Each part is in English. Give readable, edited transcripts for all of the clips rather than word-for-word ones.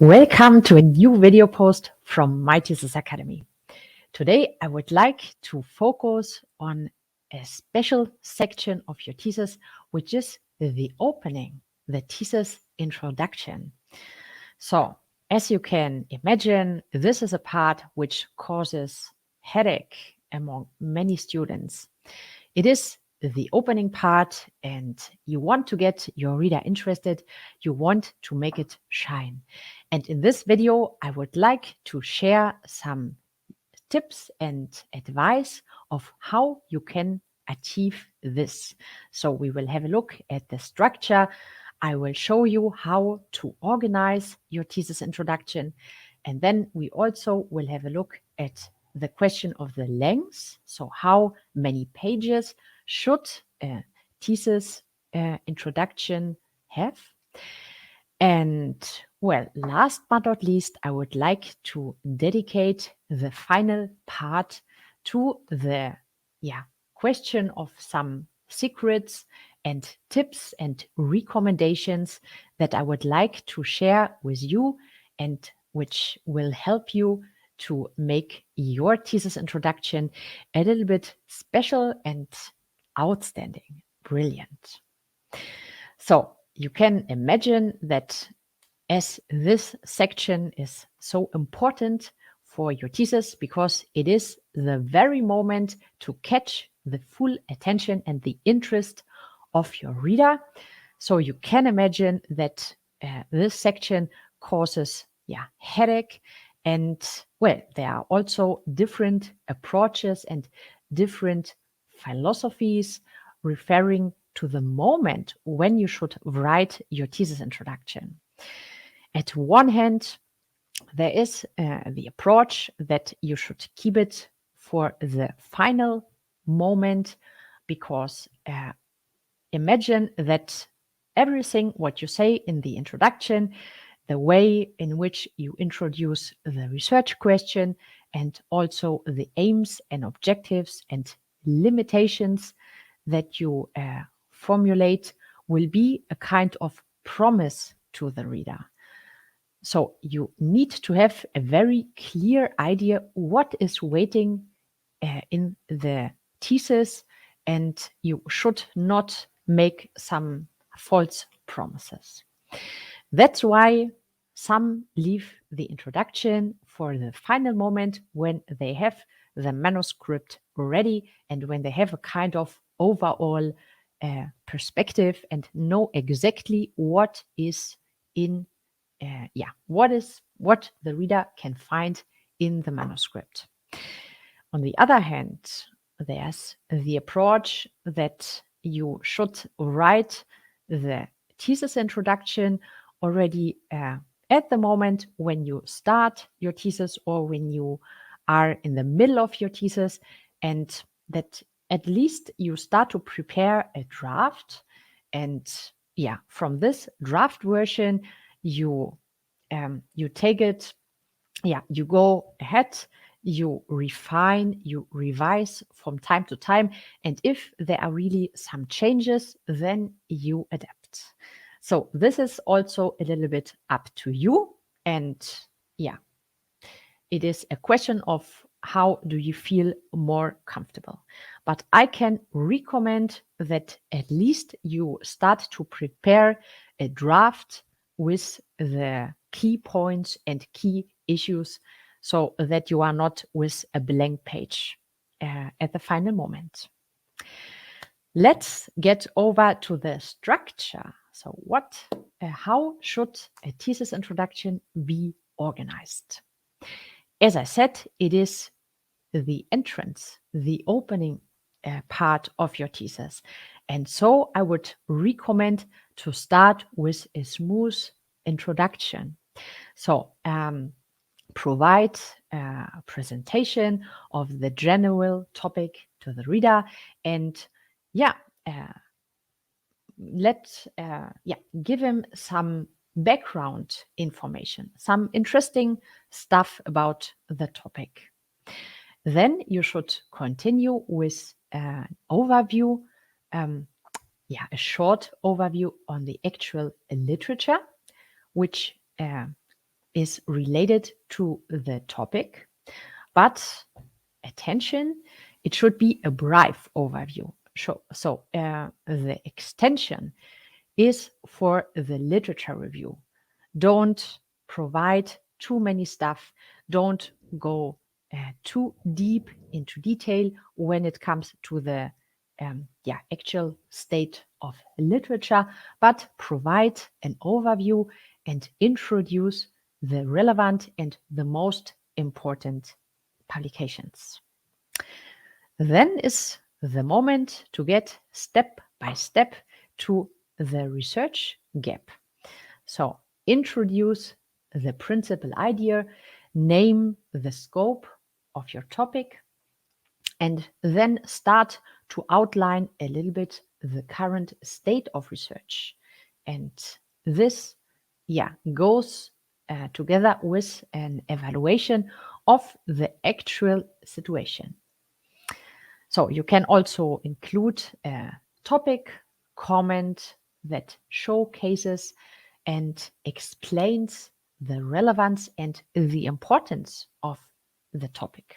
Welcome to a new video post from my Thesis Academy. Today, I would like to focus on a special section of your thesis, which is the opening, the thesis introduction. So, as you can imagine, this is a part which causes headache among many students. It is the opening part, and you want to get your reader interested. You want to make it shine. And in this video, I would like to share some tips and advice of how you can achieve this. So we will have a look at the structure. I will show you how to organize your thesis introduction. And then we also will have a look at the question of the length. So how many pages should a thesis introduction have? And well, last but not least, I would like to dedicate the final part to the question of some secrets and tips and recommendations that I would like to share with you and which will help you to make your thesis introduction a little bit special and outstanding, brilliant. So you can imagine that as this section is so important for your thesis because it is the very moment to catch the full attention and the interest of your reader. So you can imagine that this section causes headache. And well, there are also different approaches and different philosophies referring to the moment when you should write your thesis introduction. At one hand, there is the approach that you should keep it for the final moment because imagine that everything what you say in the introduction, the way in which you introduce the research question, and also the aims and objectives and limitations that you formulate will be a kind of promise to the reader. So you need to have a very clear idea what is waiting in the thesis, and you should not make some false promises. That's why some leave the introduction for the final moment when they have the manuscript ready and when they have a kind of overall perspective and know exactly what is in what the reader can find in the manuscript. On the other hand, there's the approach that you should write the thesis introduction already at the moment when you start your thesis or when you are in the middle of your thesis, and that at least you start to prepare a draft. And from this draft version, you take it, you go ahead, you refine, you revise from time to time. And if there are really some changes, then you adapt. So this is also a little bit up to you. And it is a question of how do you feel more comfortable. But I can recommend that at least you start to prepare a draft with the key points and key issues so that you are not with a blank page at the final moment. Let's get over to the structure. So how should a thesis introduction be organized? As I said, it is the entrance, the opening part of your thesis. And so I would recommend to start with a smooth introduction. So provide a presentation of the general topic to the reader, and give him some background information, some interesting stuff about the topic. Then you should continue with an overview, a short overview on the actual literature, which is related to the topic, but attention, it should be a brief overview. So the extension is for the literature review. Don't provide too many stuff. Don't go too deep into detail when it comes to the actual state of literature, but provide an overview and introduce the relevant and the most important publications. Then is the moment to get step by step to the research gap. So introduce the principal idea, name the scope of your topic, and then start to outline a little bit the current state of research. And this, goes together with an evaluation of the actual situation. So you can also include a topic comment that showcases and explains the relevance and the importance of the topic.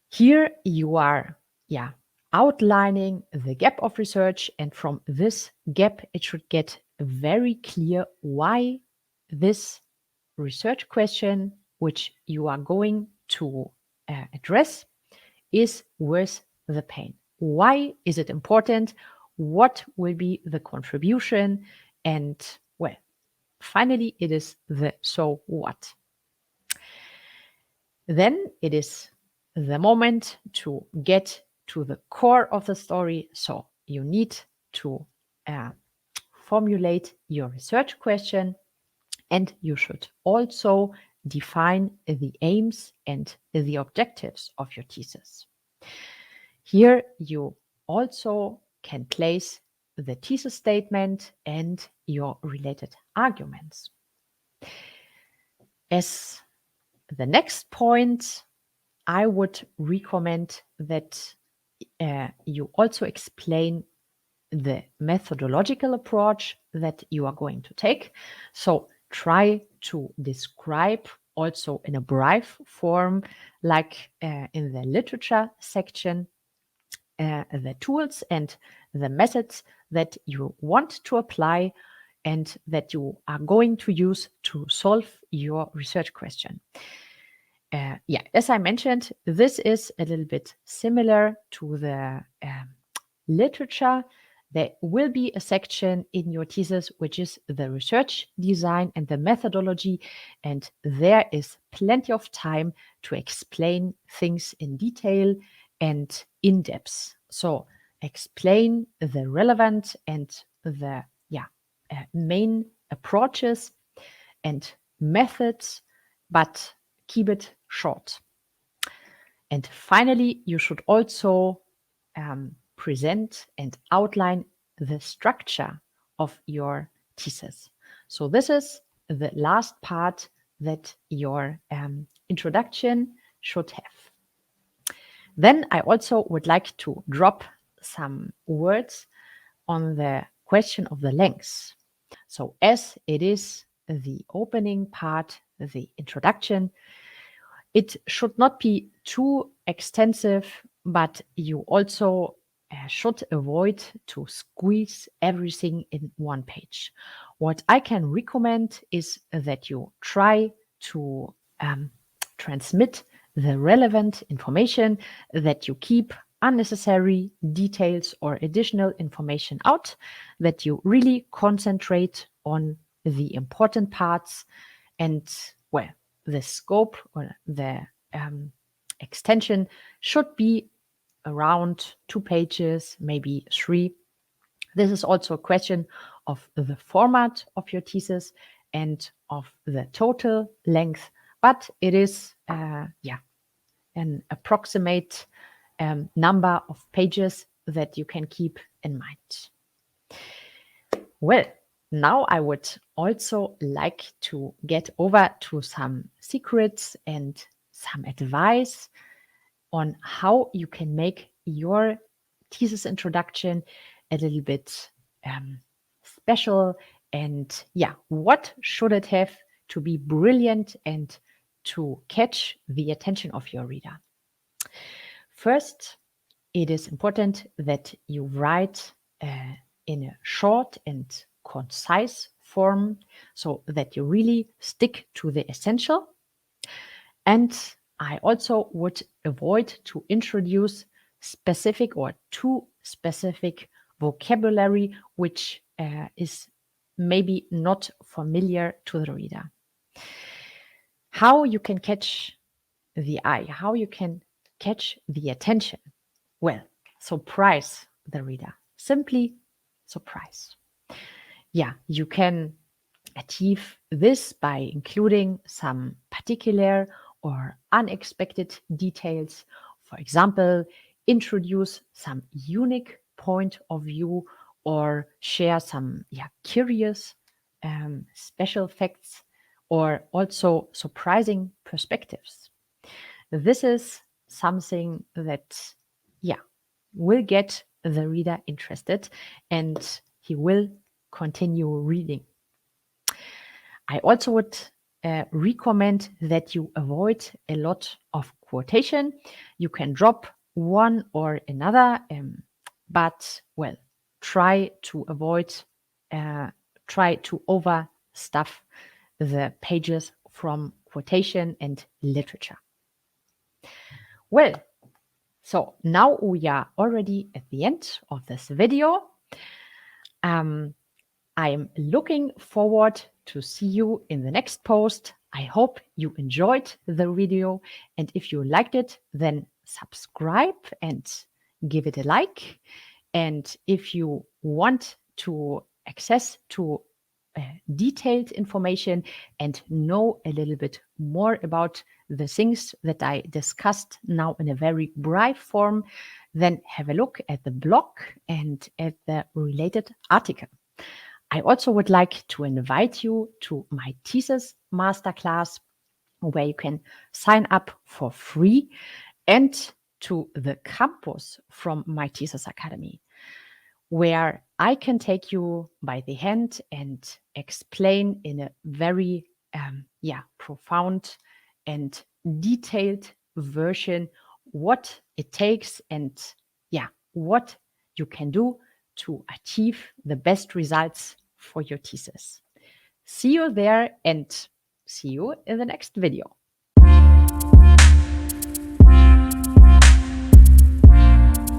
Here you are, outlining the gap of research, and from this gap, it should get very clear why this research question, which you are going to address, is worth the pain. Why is it important? What will be the contribution? And well, finally, it is the so what. Then it is the moment to get to the core of the story. So you need to formulate your research question, and you should also define the aims and the objectives of your thesis. Here you also can place the thesis statement and your related arguments. As the next point, I would recommend that you also explain the methodological approach that you are going to take. So try to describe also in a brief form, like in the literature section, the tools and the methods that you want to apply and that you are going to use to solve your research question. As I mentioned, this is a little bit similar to the literature. There will be a section in your thesis which is the research design and the methodology, and there is plenty of time to explain things in detail and in depth. So explain the relevant and the main approaches and methods, but keep it short. And finally, you should also present and outline the structure of your thesis. So this is the last part that your introduction should have. Then I also would like to drop some words on the question of the length. So as it is the opening part, the introduction, it should not be too extensive, but you also should avoid to squeeze everything in one page. What I can recommend is that you try to transmit the relevant information, that you keep unnecessary details or additional information out, that you really concentrate on the important parts, and well, the scope or the extension should be around 2 pages, maybe 3. This is also a question of the format of your thesis and of the total length, but it is an approximate number of pages that you can keep in mind. Well, now I would also like to get over to some secrets and some advice on how you can make your thesis introduction a little bit special, and what should it have to be brilliant and to catch the attention of your reader. First, it is important that you write in a short and concise form so that you really stick to the essential. And I also would avoid to introduce specific or too specific vocabulary, which is maybe not familiar to the reader. How you can catch the eye, how you can catch the attention. Well, surprise the reader. Simply surprise. Yeah, you can achieve this by including some particular or unexpected details. For example, introduce some unique point of view or share some curious special facts or also surprising perspectives. This is something that will get the reader interested and he will continue reading. I also would recommend that you avoid a lot of quotation. You can drop one or another, but well, try to avoid, try to overstuff the pages from quotation and literature. Well, so now we are already at the end of this video. I'm looking forward to see you in the next post. I hope you enjoyed the video, and if you liked it, then subscribe and give it a like. And if you want to access to detailed information and know a little bit more about the things that I discussed now in a very brief form, then have a look at the blog and at the related article. I also would like to invite you to my Thesis Masterclass, where you can sign up for free, and to the campus from my Thesis Academy, where I can take you by the hand and explain in a very profound and detailed version what it takes and what you can do to achieve the best results for your thesis. See you there and see you in the next video.